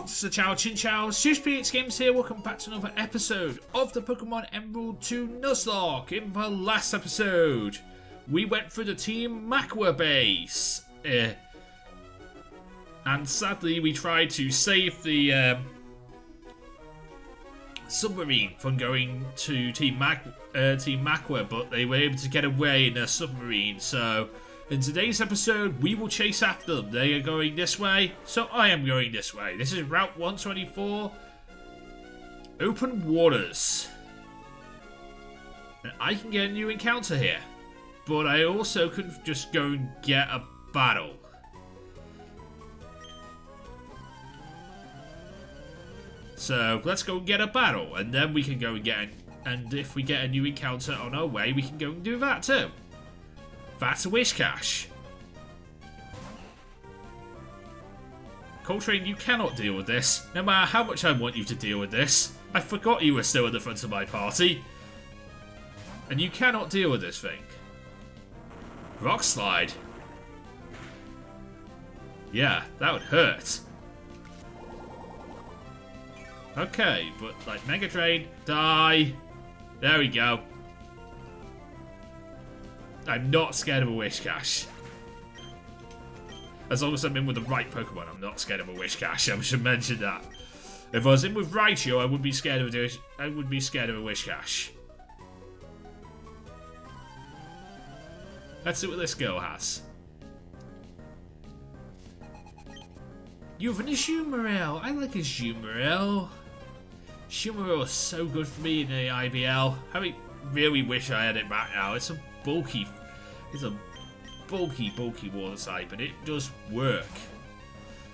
What's the Chow Chin Chow? SuperPX Games here. Welcome back to another episode of the Pokemon Emerald 2 Nuzlocke. In the last episode, we went through the Team Makwa base. And sadly, we tried to save the submarine from going to Team Makwa, but they were able to get away in a submarine. So, in today's episode, we will chase after them. They are going this way, so I am going this way. This is Route 124. Open waters. And I can get a new encounter here. But I also could just go and get a battle. So, let's go and get a battle. And then we can go and get and if we get a new encounter on our way, we can go and do that too. That's a wish cache. Coltrane, you cannot deal with this. No matter how much I want you to deal with this. I forgot you were still at the front of my party. And you cannot deal with this thing. Rock slide. Yeah, that would hurt. Okay, but like Mega Drain, die. There we go. I'm not scared of a wish cache. As long as I'm in with the right Pokemon, I'm not scared of a wish cache. I should mention that. If I was in with Raichu, I would be scared of a wish cache. Let's see what this girl has. You have an Azumarill. I like Azumarill. Azumarill is so good for me in the IBL. I really wish I had it back now. It's a bulky water type, but it does work.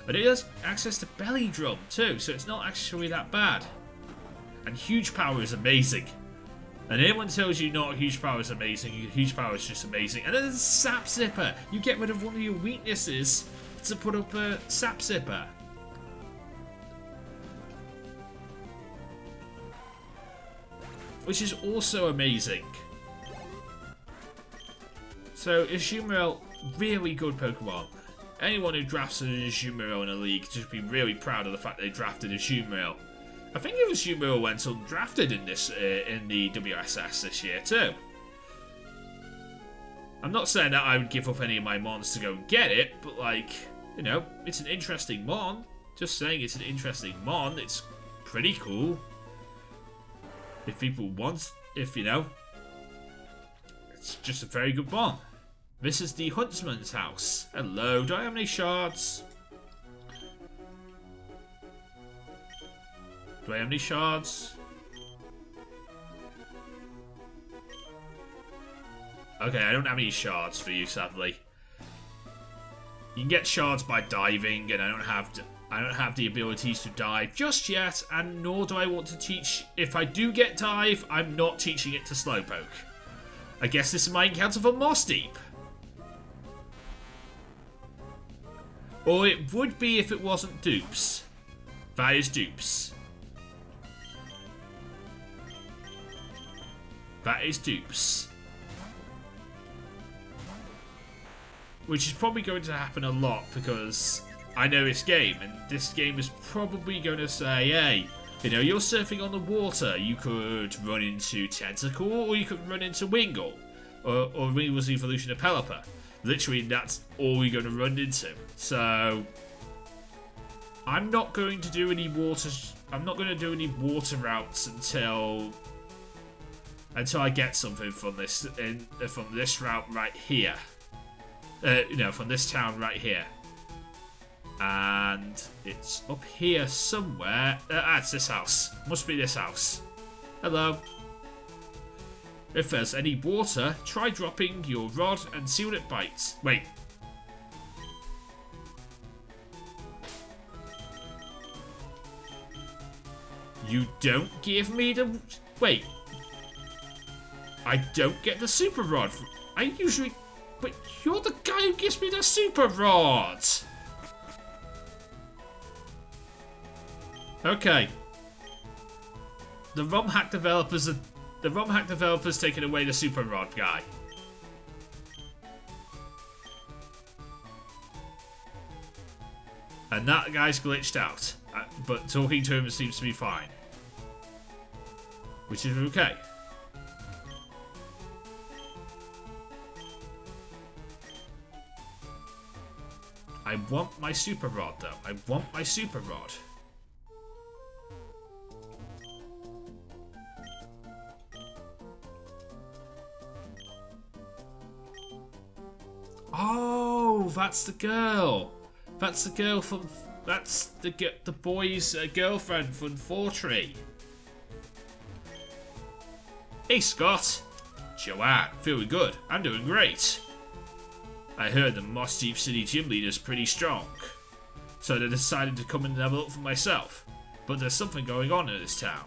But it has access to Belly Drum too, so it's not actually that bad. And Huge Power is amazing. And anyone tells you not Huge Power is amazing, Huge Power is just amazing. And then there's Sap Zipper. You get rid of one of your weaknesses to put up a Sap Zipper. Which is also amazing. So, Azumarill, really good Pokemon. Anyone who drafts an Azumarill in a league should be really proud of the fact they drafted Azumarill. I think Azumarill went undrafted in this in the WSS this year too. I'm not saying that I would give up any of my mons to go and get it, but like, you know, it's an interesting mon. Just saying it's an interesting mon. It's pretty cool. If people want, you know, it's just a very good mon. This is the Huntsman's house. Hello, do I have any shards? Do I have any shards? Okay, I don't have any shards for you, sadly. You can get shards by diving, and I don't have the abilities to dive just yet, and nor do I want to teach. If I do get dive, I'm not teaching it to Slowpoke. I guess this is my encounter for Moss Deep. Or it would be if it wasn't Dupes. That is Dupes. That is Dupes. Which is probably going to happen a lot because I know this game, and this game is probably going to say, hey, you know, you're surfing on the water, you could run into Tentacle, or you could run into Wingull, or Wingull's evolution of Pelipper. Literally, that's all you're going to run into. So, I'm not going to do any water. I'm not going to do any water routes until I get something from this route right here. You know, from this town right here. And it's up here somewhere. It's this house. Must be this house. Hello. If there's any water, try dropping your rod and see what it bites. Wait. You don't give me the... Wait. I don't get the super rod. I usually... But you're the guy who gives me the super rod. Okay. The ROM hack developers taking away the super rod guy. And that guy's glitched out. but talking to him seems to be fine. Which is okay. I want my super rod, though. I want my super rod. Oh, that's the girl. That's the girl from. That's the boy's girlfriend from Fortree. Hey, Scott. Joanne, feeling good. I'm doing great. I heard the Moss Deep City gym leader's pretty strong, so I decided to come and have a look for myself. But there's something going on in this town.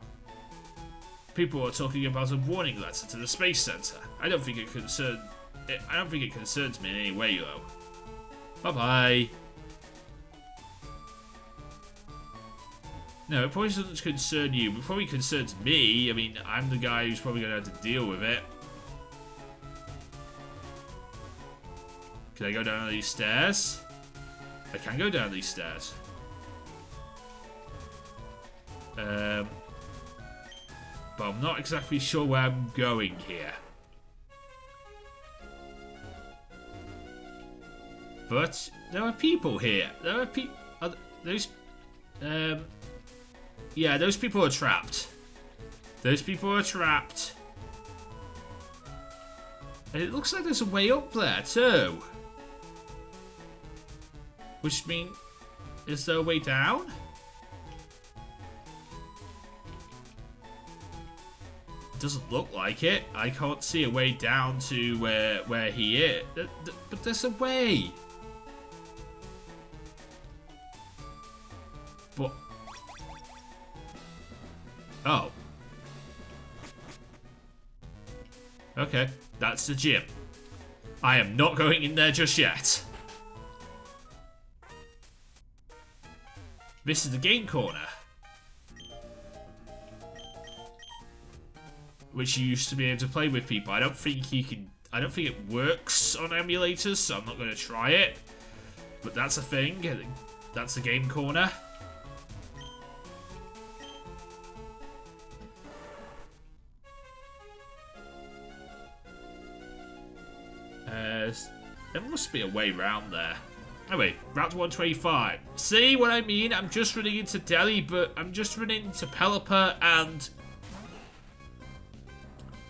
People are talking about a warning letter to the Space Center. I don't think it concerns me in any way, though. Bye bye. No, it probably doesn't concern you, but it probably concerns me. I mean, I'm the guy who's probably going to have to deal with it. Can I go down these stairs? I can go down these stairs. But I'm not exactly sure where I'm going here. But there are people here. There are people. Those. Yeah, those people are trapped. Those people are trapped. And it looks like there's a way up there too. Which means, is there a way down? Doesn't look like it. I can't see a way down to where he is. But there's a way. But oh, okay, that's the gym. I am not going in there just yet. This is the game corner, which you used to be able to play with people. I don't think you can. I don't think it works on emulators, so I'm not going to try it. But that's a thing. That's the game corner. There must be a way around there. Anyway, Route 125. See what I mean? I'm just running into Delhi, but I'm just running into Pelipper and...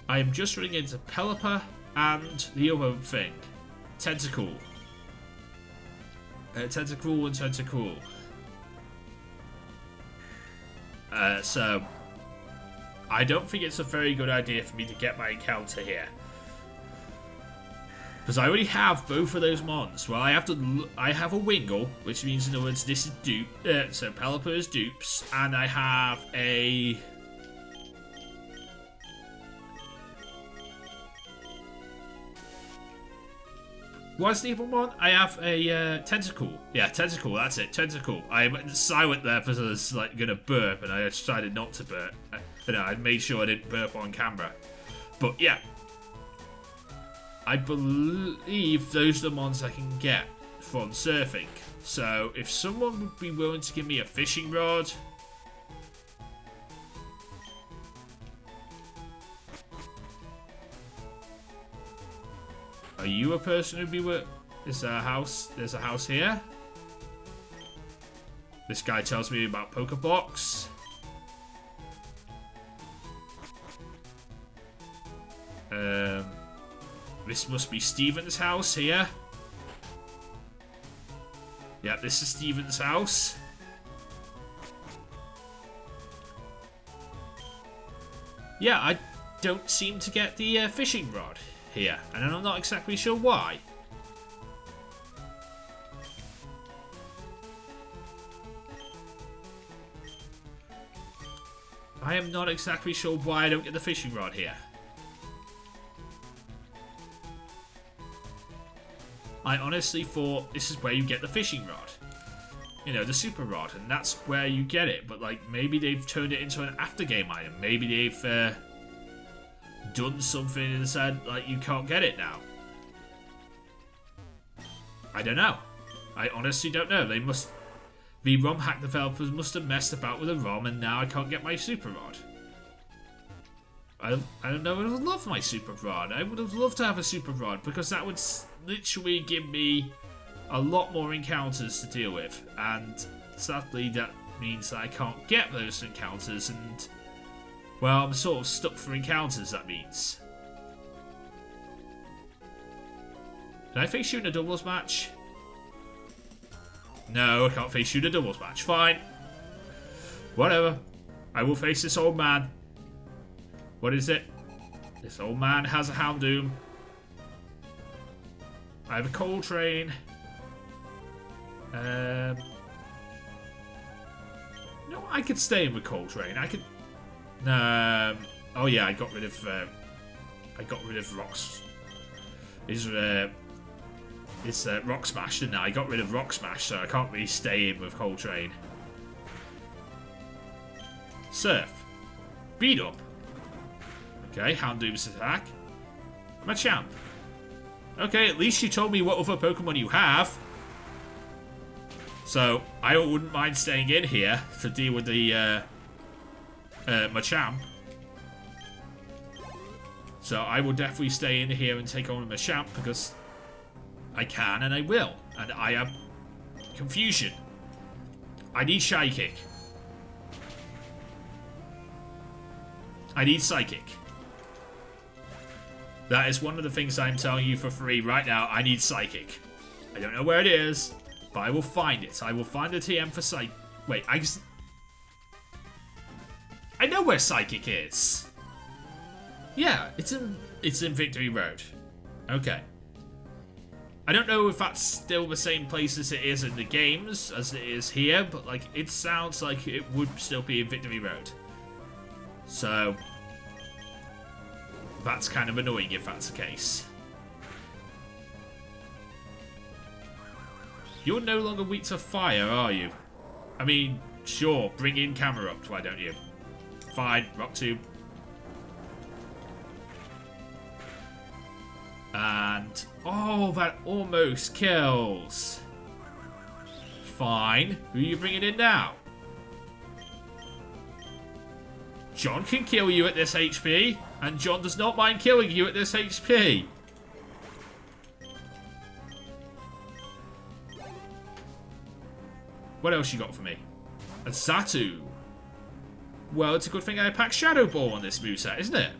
I am just running into Pelipper and the other thing. Tentacle. Tentacle and Tentacle. So... I don't think it's a very good idea for me to get my encounter here. Because I already have both of those mons. Well, I have a Wingle, which means in other words this is dupe. So Pelipper is dupes, and I have a. What's the other one? I have a Tentacle. Yeah, Tentacle. That's it. Tentacle. I went silent there because I was like gonna burp, and I decided not to burp. I made sure I didn't burp on camera. But yeah. I believe those are the ones I can get from surfing. So if someone would be willing to give me a fishing rod. Are you a person who'd be willing? Is there a house? There's a house here. This guy tells me about Pokebox. This must be Steven's house here. Yeah, this is Steven's house. Yeah, I don't seem to get the fishing rod here, and I'm not exactly sure why. I am not exactly sure why I don't get the fishing rod here. I honestly thought this is where you get the fishing rod. You know, the super rod, and that's where you get it. But, like, maybe they've turned it into an after-game item. Maybe they've done something and said, like, you can't get it now. I don't know. I honestly don't know. The ROM hack developers must have messed about with the ROM and now I can't get my Super Rod. I don't know, I would love my Super Rod. I would have loved to have a Super Rod because that would literally give me a lot more encounters to deal with. And sadly that means that I can't get those encounters and, well, I'm sort of stuck for encounters, that means. Can I face you in a doubles match? No, I can't face you in a doubles match. Fine. Whatever. I will face this old man. What is it? This old man has a Houndoom. I have a Coltrane. No, I could stay in with Coltrane. I could. Oh yeah, I got rid of Rocks. It's Rock Smash, didn't I? I got rid of Rock Smash, so I can't really stay in with Coltrane. Surf. Beat up. Okay, Houndoom's attack. Machamp. Okay, at least you told me what other Pokemon you have. So, I wouldn't mind staying in here to deal with the Machamp. So, I will definitely stay in here and take on Machamp because I can and I will. And I have Confusion. I need Psychic. I need Psychic. That is one of the things I'm telling you for free right now. I need Psychic. I don't know where it is, but I will find it. I will find the TM for Psychic. Wait, I know where Psychic is. Yeah, it's in Victory Road. Okay. I don't know if that's still the same place as it is in the games as it is here, but like it sounds like it would still be in Victory Road. So that's kind of annoying if that's the case. You're no longer weak to fire, are you? I mean, sure, bring in Camerupt, why don't you? Fine, Rock Tomb. And, oh, that almost kills. Fine, who are you bringing in now? John can kill you at this HP, and John does not mind killing you at this HP. What else you got for me? A Xatu. Well, it's a good thing I packed Shadow Ball on this moveset, isn't it?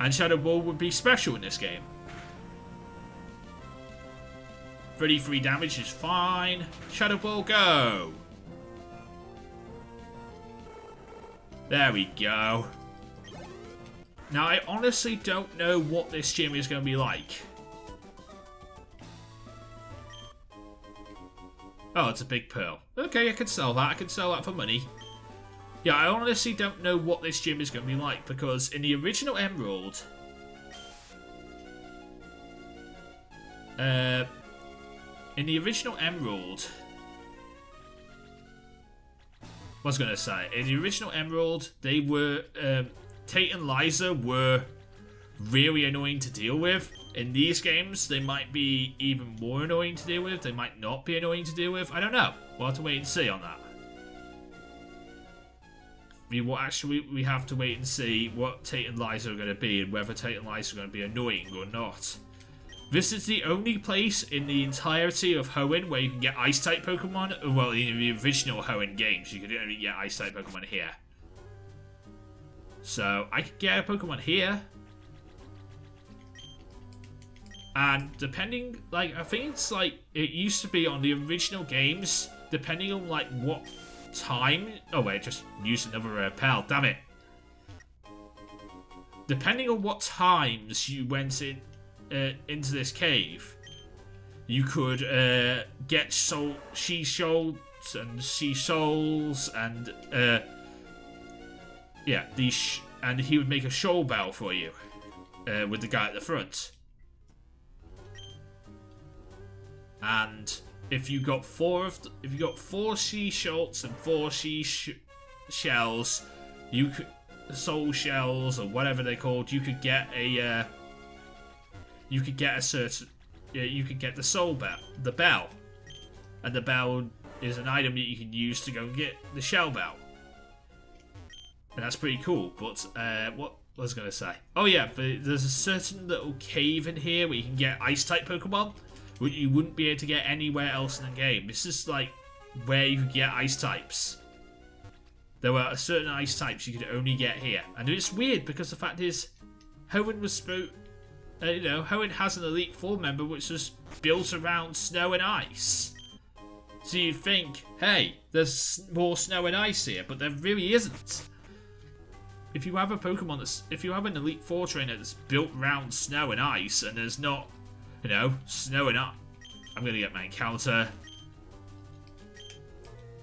And Shadow Ball would be special in this game. 33 damage is fine. Shadow Ball, go! There we go. Now, I honestly don't know what this gym is going to be like. Oh, it's a big pearl. Okay, I can sell that. I can sell that for money. Yeah, I honestly don't know what this gym is going to be like, because in the original Emerald... What was I going to say? In the original Emerald, they were... Tate and Liza were really annoying to deal with. In these games, they might be even more annoying to deal with. They might not be annoying to deal with. I don't know. We'll have to wait and see on that. We have to wait and see what Tate and Liza are going to be and whether Tate and Liza are going to be annoying or not. This is the only place in the entirety of Hoenn where you can get Ice-type Pokemon. Well, in the original Hoenn games, you could only get Ice-type Pokemon here. So, I could get a Pokemon here. And depending, like, I think it's like, it used to be on the original games, depending on, like, what time... Oh, wait, just used another repel, damn it. Depending on what times you went into this cave, you could get She-Souls and She-Souls and, yeah, and he would make a shoal bell for you with the guy at the front. And if you got four She-Shults and 4 She-Shells, you could Soul Shells or whatever they're called. You could get a you could get the Soul Bell, the bell, and the bell is an item that you can use to go and get the shell bell. And that's pretty cool, but what was I going to say? Oh yeah, but there's a certain little cave in here where you can get ice-type Pokemon, which you wouldn't be able to get anywhere else in the game. This is like where you could get ice types. There were certain ice types you could only get here. And it's weird because the fact is, Hoenn was Hoenn has an Elite Four member which was built around snow and ice. So you'd think, hey, there's more snow and ice here, but there really isn't. If you have a Pokemon if you have an Elite Four trainer that's built around snow and ice, and there's not, snow and ice, I'm gonna get my encounter.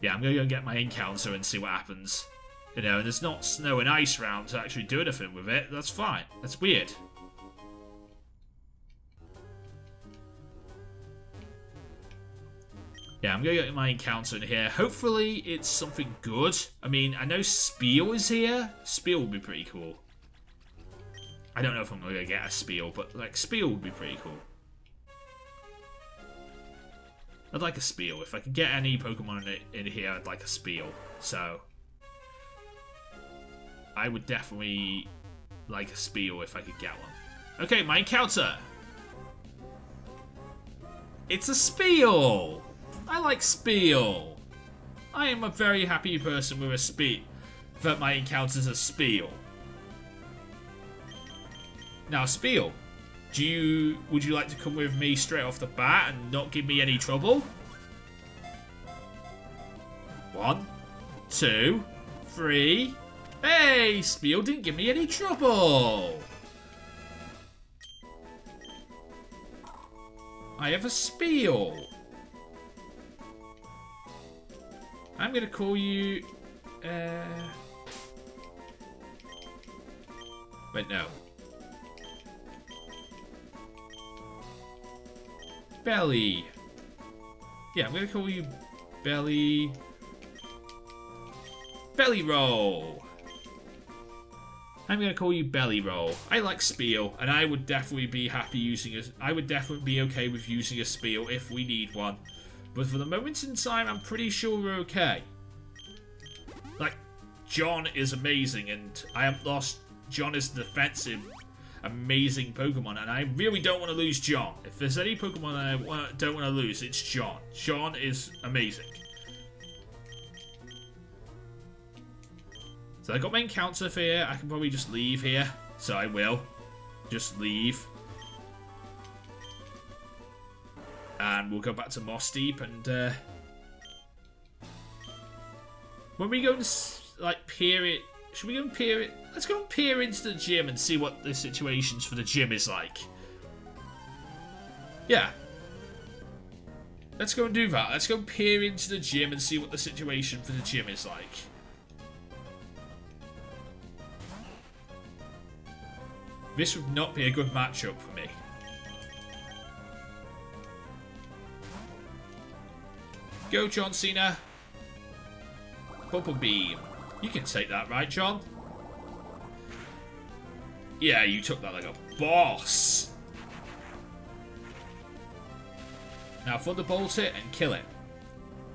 Yeah, I'm gonna go get my encounter and see what happens. And there's not snow and ice around to actually do anything with it. That's fine. That's weird. Yeah, I'm gonna get my encounter in here. Hopefully it's something good. I mean, I know Spiel is here. Spiel would be pretty cool. I don't know if I'm gonna get a Spiel, but like Spiel would be pretty cool. I'd like a Spiel. If I could get any Pokemon in here, I'd like a Spiel. So I would definitely like a Spiel if I could get one. Okay, my encounter. It's a Spiel. I like Spiel. I am a very happy person with a Spiel. That my encounter's a Spiel. Now, Spiel, would you like to come with me straight off the bat and not give me any trouble? 1, 2, 3. Hey, Spiel didn't give me any trouble. I have a Spiel. I'm gonna call you. Wait, no. Belly. Yeah, I'm gonna call you Belly. Belly Roll. I'm gonna call you Belly Roll. I like Spiel, and I would definitely be happy using it. I would definitely be okay with using a Spiel if we need one. But for the moment in time, I'm pretty sure we're okay. Like, John is amazing, and I haven't lost. John is defensive, amazing Pokemon, and I really don't want to lose John. If there's any Pokemon I don't want to lose, it's John. John is amazing. So I got my encounter for here. I can probably just leave here. So I will. Just leave. And we'll go back to Moss Deep, and when we go and like peer it, should we go and peer it? Let's go and peer into the gym and see what the situations for the gym is like. Yeah. Let's go and do that. Let's go and peer into the gym and see what the situation for the gym is like. This would not be a good matchup for me. Go, John Cena. Bubble Beam. You can take that, right, John? Yeah, you took that like a boss. Now Thunderbolt it and kill it.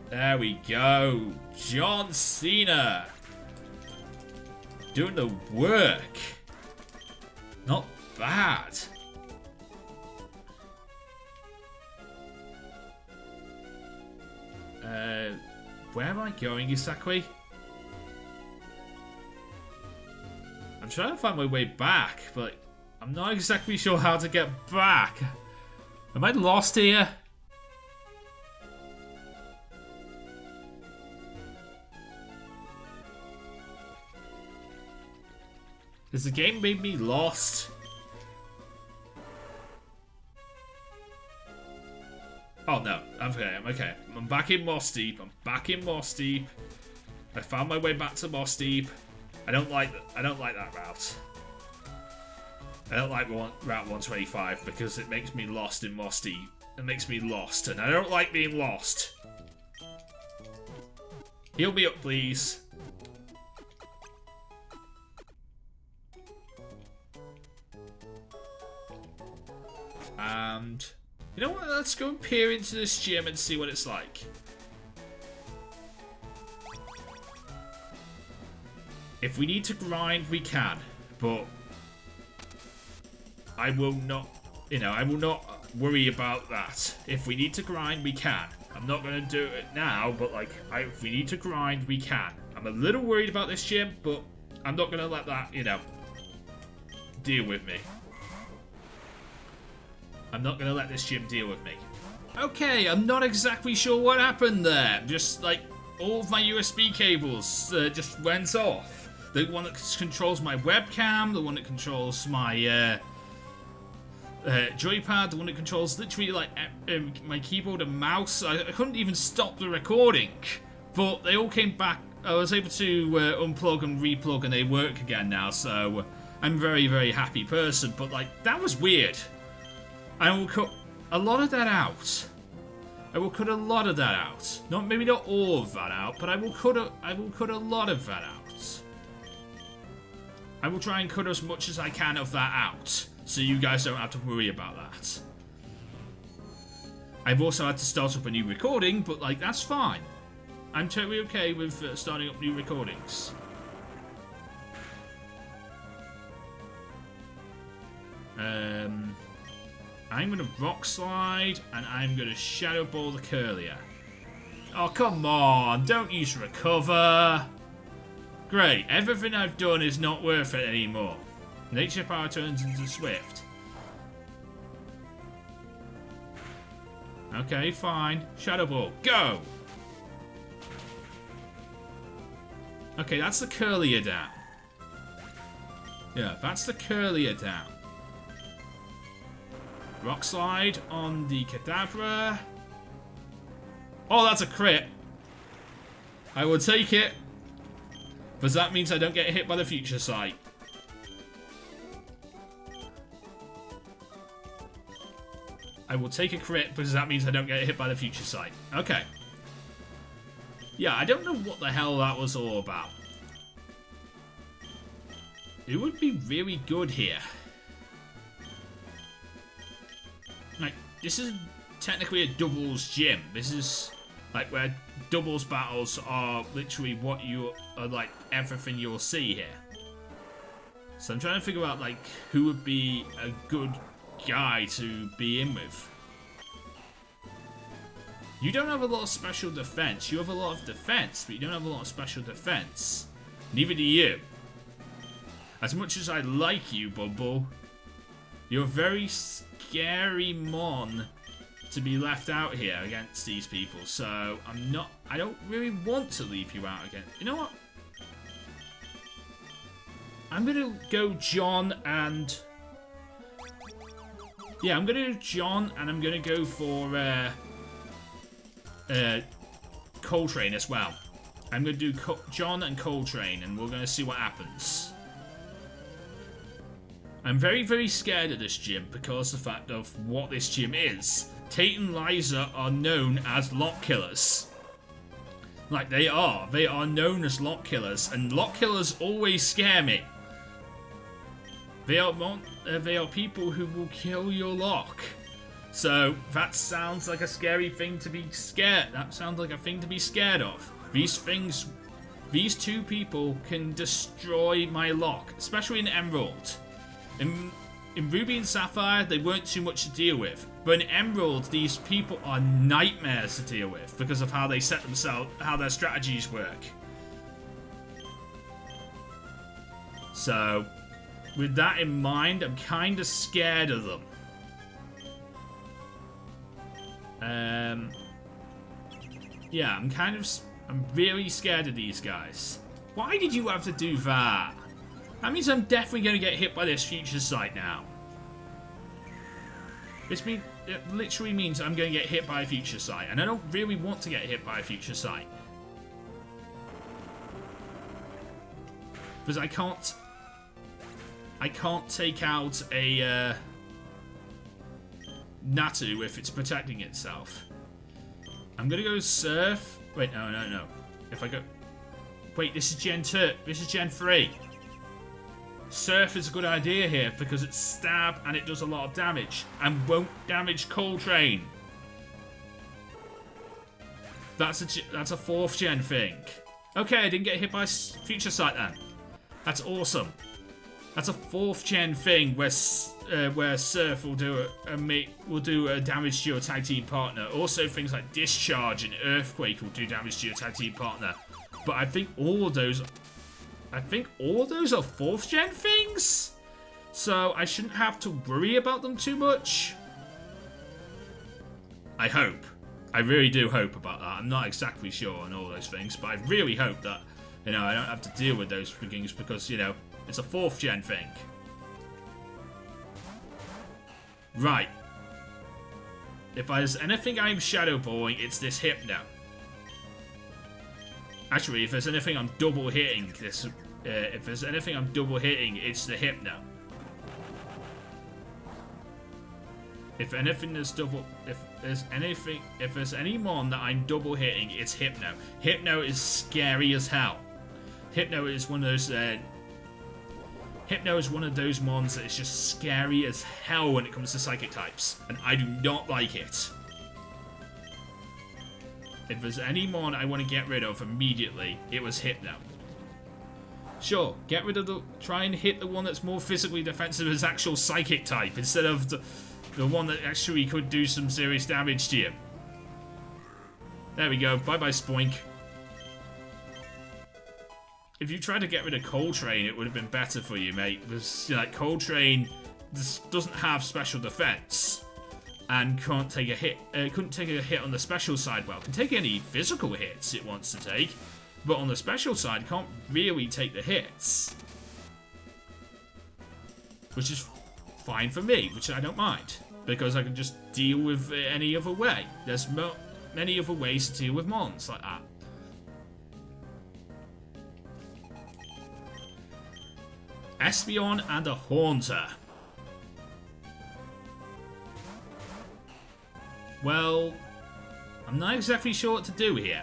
There we go. John Cena. Doing the work. Not bad. Where am I going exactly? I'm trying to find my way back, but I'm not exactly sure how to get back. Am I lost here? Has the game made me lost? Oh no, I'm okay. I'm back in Moss Deep. I found my way back to Moss Deep. I don't like that route. I don't like Route 125 because it makes me lost in Moss Deep. It makes me lost, and I don't like being lost. Heal me up, please. And you know what? Let's go and peer into this gym and see what it's like. If we need to grind, we can. But I will not, I will not worry about that. If we need to grind, we can. I'm not going to do it now, but like, if we need to grind, we can. I'm a little worried about this gym, but I'm not going to let that, deal with me. I'm not going to let this gym deal with me. Okay, I'm not exactly sure what happened there. Just like, all of my USB cables just went off. The one that controls my webcam, the one that controls my joypad, the one that controls literally like my keyboard and mouse. I couldn't even stop the recording, but they all came back. I was able to unplug and replug, and they work again now. So I'm a very, very happy person. But like, that was weird. I will cut a lot of that out. I will cut a lot of that out. Maybe not all of that out, but I will cut a lot of that out. I will try and cut as much as I can of that out, so you guys don't have to worry about that. I've also had to start up a new recording, but like, that's fine. I'm totally okay with starting up new recordings. I'm going to rock slide, and I'm going to shadow ball the Curlier. Oh, come on, don't use recover. Great, everything I've done is not worth it anymore. Nature power turns into Swift. Okay, fine. Shadow Ball, go! Okay, that's the Curlier down. Yeah, that's the Curlier down. Rock Slide on the Kadabra. Oh, that's a crit. I will take it. Because that means I don't get hit by the Future Sight. I will take a crit because that means I don't get hit by the Future Sight. Okay. Yeah, I don't know what the hell that was all about. It would be really good here. Like, this is technically a doubles gym. This is like where doubles battles are literally what you are, like everything you'll see here. So I'm trying to figure out like who would be a good guy to be in with. You don't have a lot of special defense. You have a lot of defense, but you don't have a lot of special defense. Neither do you. As much as I like you, Bubble, you're a very scary mon to be left out here against these people. So I don't really want to leave you out again. You know what? I'm gonna go John and... Yeah, I'm gonna do John, and I'm gonna go for Coltrane as well. I'm gonna do John and Coltrane, and we're gonna see what happens. I'm very, very scared of this gym because of the fact of what this gym is. Tate and Liza are known as lock killers. Like, they are. They are known as lock killers, and lock killers always scare me. They are people who will kill your lock. So, that sounds like a scary thing to be scared. That sounds like a thing to be scared of. These two people can destroy my lock, especially in Emerald. In Ruby and Sapphire, they weren't too much to deal with. But in Emerald, these people are nightmares to deal with because of how they set themselves, how their strategies work. So, with that in mind, I'm kind of scared of them. Yeah, I'm really scared of these guys. Why did you have to do that? That means I'm definitely going to get hit by this Future Sight now. It literally means I'm going to get hit by a Future Sight, and I don't really want to get hit by a Future Sight. Because I can't take out a Natu if it's protecting itself. I'm gonna go Surf. Wait, no. If I go... Wait, this is Gen 2. This is Gen 3. Surf is a good idea here because it's stab and it does a lot of damage and won't damage Coltrane. That's a 4th gen thing. Okay, I didn't get hit by Future Sight then. That's awesome. That's a 4th gen thing where Surf will do a damage to your tag team partner. Also, things like Discharge and Earthquake will do damage to your tag team partner. But I think all of those are 4th gen things. So I shouldn't have to worry about them too much. I hope. I really do hope about that. I'm not exactly sure on all those things, but I really hope that, I don't have to deal with those things because, it's a 4th gen thing. Right. If there's anything I'm shadow balling, it's this Hypno. Actually, if there's anything I'm double hitting, it's the Hypno. If there's any mon that I'm double hitting, it's Hypno. Hypno is scary as hell. Hypno is one of those mons that is just scary as hell when it comes to psychic types, and I do not like it. If there's any mon I want to get rid of immediately, it was Hypno. Sure, try and hit the one that's more physically defensive as actual psychic type instead of the one that actually could do some serious damage to you. There we go. Bye-bye, Spoink. If you tried to get rid of Coltrane, it would have been better for you, mate. Because, Coltrane doesn't have special defense and can't take a hit. Couldn't take a hit on the special side. Well, can take any physical hits it wants to take, but on the special side, can't really take the hits, which is fine for me, which I don't mind, because I can just deal with it any other way. There's many other ways to deal with mons like that. Espeon and a Haunter. Well, I'm not exactly sure what to do here.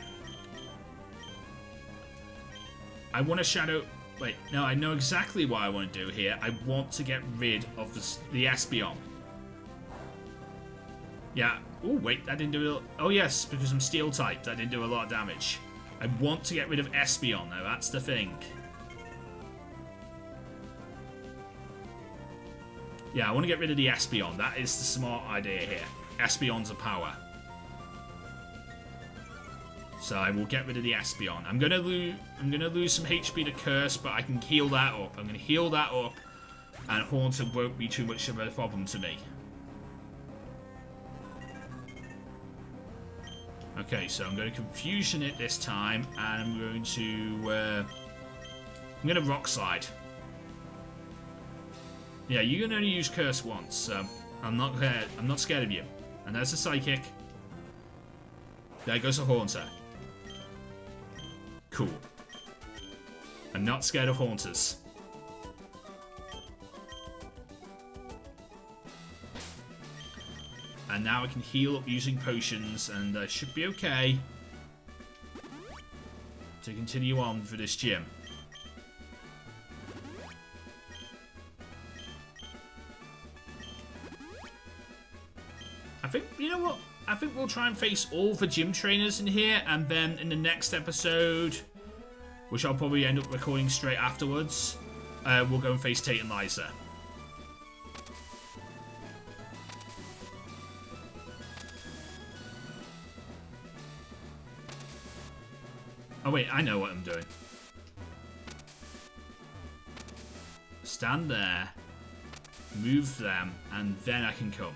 I want to shadow... Wait, no, I know exactly what I want to do here. I want to get rid of the Espeon. Yeah. Oh, wait, that didn't do it. Oh, yes, because I'm Steel type. That didn't do a lot of damage. I want to get rid of Espeon, though. That's the thing. Yeah, I want to get rid of the Espeon. That is the smart idea here. Espeon's a power. So I will get rid of the Espeon. I'm gonna lose some HP to Curse, but I can heal that up. I'm gonna heal that up, and Haunter won't be too much of a problem to me. Okay, so I'm going to Confusion it this time, and I'm going to Rock Slide. Yeah, you can only use Curse once, so I'm not scared of you. And there's a Psychic. There goes a Haunter. Cool. I'm not scared of Haunters. And now I can heal up using potions, and I should be okay to continue on for this gym. I think, you know what? I think we'll try and face all the gym trainers in here, and then in the next episode, which I'll probably end up recording straight afterwards, we'll go and face Tate and Liza. Oh wait, I know what I'm doing. Stand there, move them, and then I can come.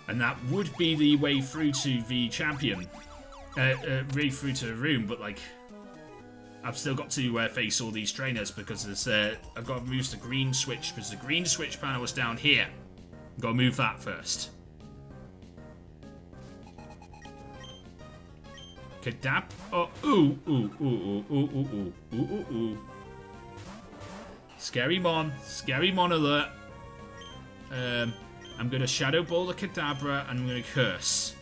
And that would be the way through to the champion. Way through to the room, but like, I've still got to face all these trainers because there's, I've got to move the green switch, because the green switch panel was down here. I've got to move that first. Kadap. Oh, ooh, ooh, ooh, ooh, ooh, ooh, ooh, ooh, ooh. Scary mon alert. I'm gonna Shadow Ball the Kadabra, and I'm gonna Curse.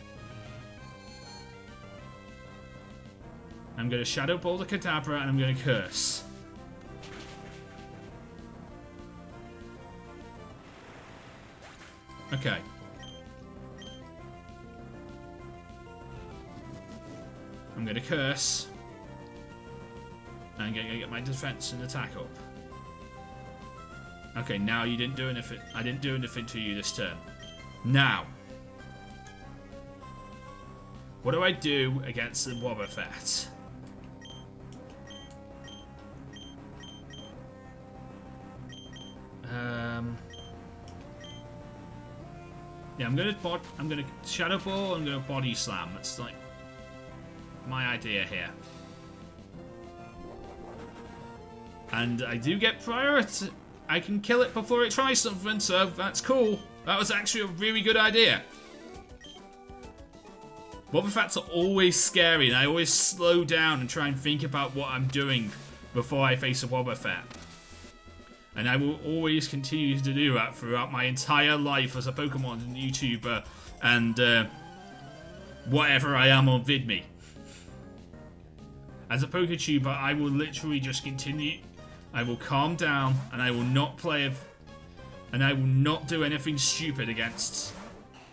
I'm gonna Shadow Ball the Kadabra, and I'm gonna Curse. Okay. I'm going to curse. I'm going to get my defense and attack up. Okay, now you didn't do anything. I didn't do anything to you this turn. Now, what do I do against the Wobbuffet? Yeah, I'm gonna Shadow Ball. I'm gonna Body Slam. That's like my idea here. And I do get priority. I can kill it before it tries something, so that's cool. That was actually a really good idea. Wobbuffets are always scary, and I always slow down and try and think about what I'm doing before I face a Wobbuffet. And I will always continue to do that throughout my entire life as a Pokemon YouTuber and whatever I am on VidMe. As a PokeTuber, I will literally just continue. I will calm down and I will not play and I will not do anything stupid against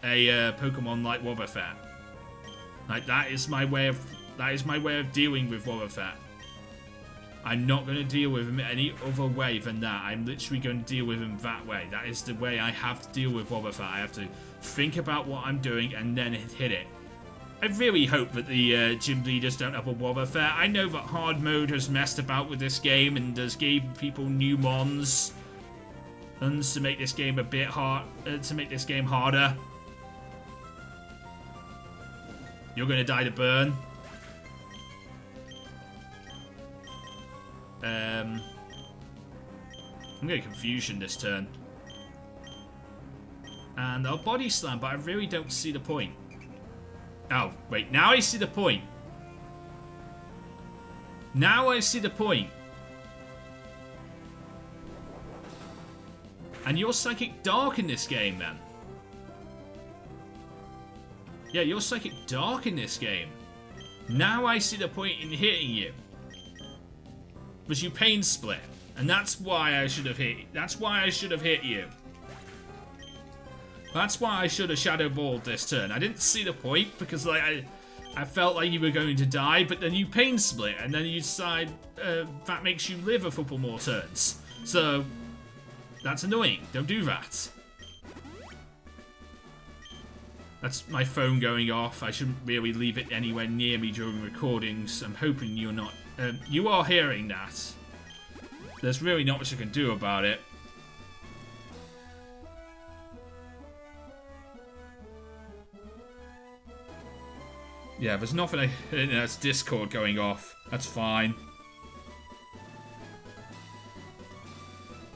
a Pokemon like Wobbuffet. Like that is my way of dealing with Wobbuffet. I'm not going to deal with him any other way than that. I'm literally going to deal with him that way. That is the way I have to deal with Wobbuffet. I have to think about what I'm doing and then hit it. I really hope that the gym leaders don't have a Wobbuffet. I know that hard mode has messed about with this game and has gave people new mons to make this game a bit hard, to make this game harder. You're going to die to burn. I'm going to Confusion this turn. And I'll Body Slam, but I really don't see the point. Oh, wait, now I see the point. Now I see the point. And you're Psychic Dark in this game, then. Yeah, you're Psychic Dark in this game. Now I see the point in hitting you. Was you Pain Split, and that's why I should have hit. That's why I should have hit you. That's why I should have Shadow Balled this turn. I didn't see the point because like I felt like you were going to die, but then you Pain Split, and then you decide that makes you live a couple more turns. So that's annoying. Don't do that. That's my phone going off. I shouldn't really leave it anywhere near me during recordings. I'm hoping you're not. You are hearing that. There's really not much I can do about it. Yeah, there's nothing. It's Discord going off. That's fine.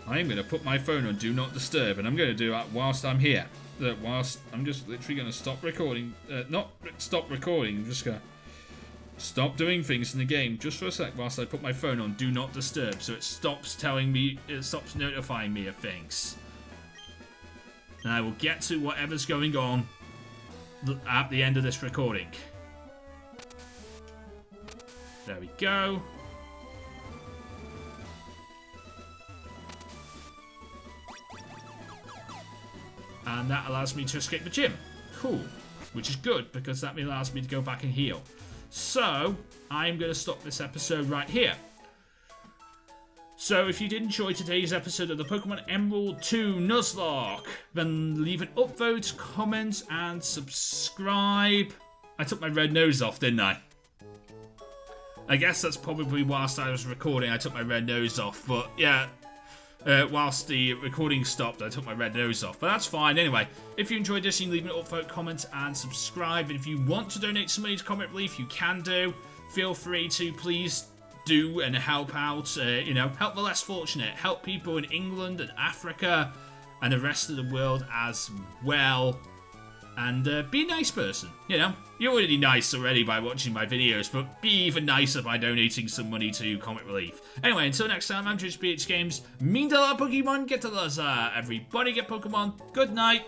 I'm going to put my phone on Do Not Disturb, and I'm going to do that whilst I'm here. Whilst I'm just literally going to stop recording. Not stop recording, I'm just going to stop doing things in the game just for a sec whilst I put my phone on Do Not Disturb, so it stops telling me, it stops notifying me of things. And I will get to whatever's going on at the end of this recording. There we go. And that allows me to escape the gym. Cool. Which is good, because that allows me to go back and heal. So, I'm going to stop this episode right here. So, if you did enjoy today's episode of the Pokemon Emerald 2 Nuzlocke, then leave an upvote, comment, and subscribe. I took my red nose off, didn't I? I guess that's probably whilst I was recording, I took my red nose off. But, yeah, whilst the recording stopped, I took my red nose off. But that's fine. Anyway, if you enjoyed this, you can leave an upvote, comment, and subscribe. And if you want to donate some money to Comic Relief, you can do. Feel free to please do and help out, you know, help the less fortunate. Help people in England and Africa and the rest of the world as well. And be a nice person, you know. You're already nice already by watching my videos, but be even nicer by donating some money to Comic Relief. Anyway, until next time, I'm just BH Games. Mean to a lot of Pokemon, get to Lazar. Everybody get Pokemon. Good night.